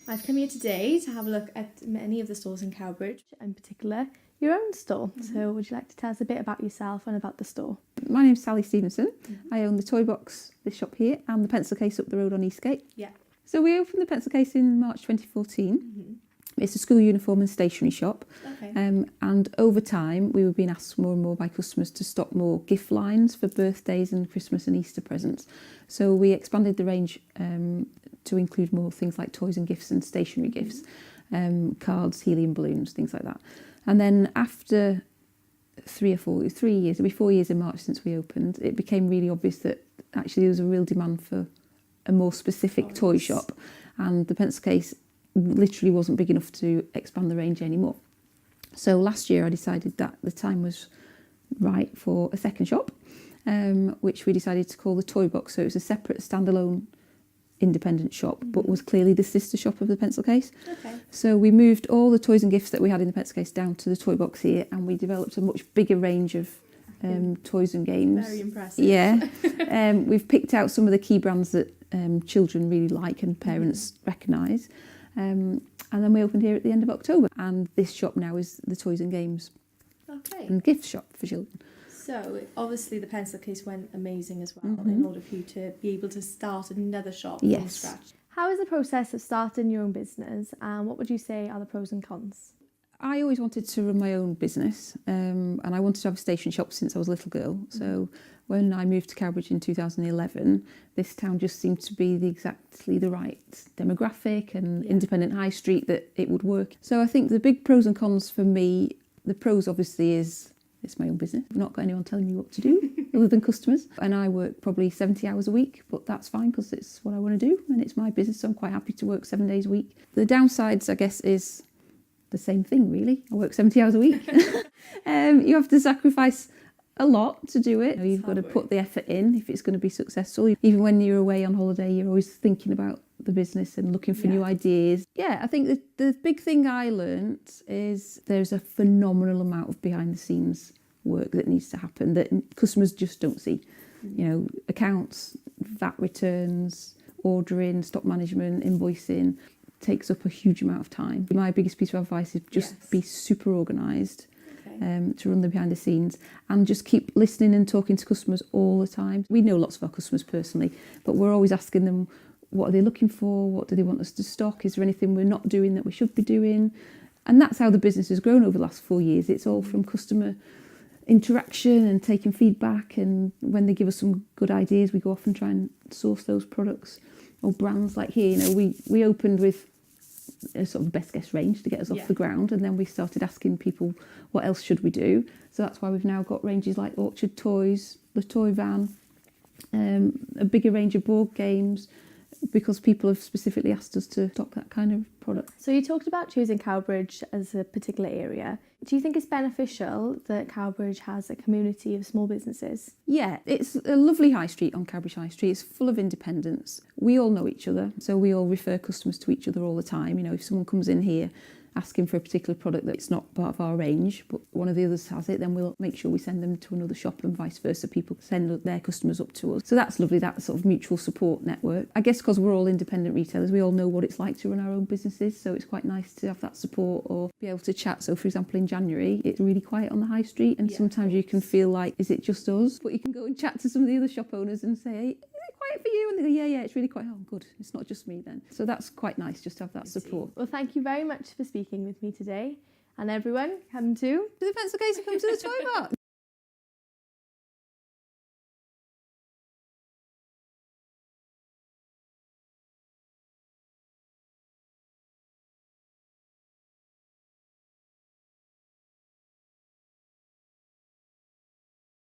I've come here today to have a look at many of the stores in Cowbridge, in particular your own store. So would you like to tell us a bit about yourself and about the store? My name's Sally Stevenson. I own the Toy Box, this shop here, and the Pencil Case up the road on Eastgate. Yeah. So we opened the Pencil Case in March 2014. It's a school uniform and stationery shop. Okay. And over time, we were being asked more and more by customers to stock more gift lines for birthdays and Christmas and Easter presents. So we expanded the range to include more things like toys and gifts and stationery gifts, cards, helium balloons, things like that. And then after 3 years, it'll be 4 years in March since we opened, it became really obvious that actually there was a real demand for a more specific toy shop, and the Pencil Case literally wasn't big enough to expand the range anymore. So last year I decided that the time was right for a second shop, which we decided to call the Toy Box. So it was a separate standalone independent shop, but was clearly the sister shop of the Pencil Case. Okay. So we moved all the toys and gifts that we had in the Pencil Case down to the Toy Box here, and we developed a much bigger range of toys and games. Very impressive. Yeah. We've picked out some of the key brands that children really like and parents recognise. And then we opened here at the end of October, and this shop now is the toys and games and gift shop for children. So obviously the Pencil Case went amazing as well in order for you to be able to start another shop from scratch. How is the process of starting your own business, and what would you say are the pros and cons? I always wanted to run my own business, and I wanted to have a stationery shop since I was a little girl. So when I moved to Cowbridge in 2011, this town just seemed to be exactly the right demographic and independent high street that it would work. So I think the big pros and cons for me, the pros obviously is it's my own business. I've not got anyone telling me what to do other than customers. And I work probably 70 hours a week, but that's fine because it's what I want to do and it's my business, so I'm quite happy to work 7 days a week. The downsides, I guess, is the same thing really. I work 70 hours a week. You have to sacrifice a lot to do it. You've got to put the effort in if it's going to be successful. Even when you're away on holiday, you're always thinking about the business and looking for new ideas. Yeah, I think the big thing I learnt is there's a phenomenal amount of behind the scenes work that needs to happen that customers just don't see. You know, accounts, VAT returns, ordering, stock management, invoicing takes up a huge amount of time. My biggest piece of advice is just be super organised. To run the behind the scenes and just keep listening and talking to customers all the time. We know lots of our customers personally, but we're always asking them what are they looking for, what do they want us to stock, is there anything we're not doing that we should be doing? And that's how the business has grown over the last 4 years. It's all from customer interaction and taking feedback, and when they give us some good ideas we go off and try and source those products or brands. Like here, you know, we opened with a sort of best guess range to get us off the ground, and then we started asking people what else should we do. So that's why we've now got ranges like Orchard Toys, the Toy Van, a bigger range of board games, because people have specifically asked us to stock that kind of product. So you talked about choosing Cowbridge as a particular area. Do you think it's beneficial that Cowbridge has a community of small businesses? Yeah, it's a lovely high street on Cowbridge High Street. It's full of independents. We all know each other, so we all refer customers to each other all the time. You know, if someone comes in here asking for a particular product that's not part of our range, but one of the others has it, then we'll make sure we send them to another shop, and vice versa. People send their customers up to us. So that's lovely, that sort of mutual support network. I guess because we're all independent retailers, we all know what it's like to run our own businesses, so it's quite nice to have that support or be able to chat. So for example, in January, it's really quiet on the high street, and sometimes you can feel like, is it just us? But you can go and chat to some of the other shop owners and say, hey, quiet for you? And they go, yeah, it's really quiet. Oh, good. It's not just me then. So that's quite nice just to have that support. Well, thank you very much for speaking with me today. And everyone, come to the Pencil Case and come to the Toy Box.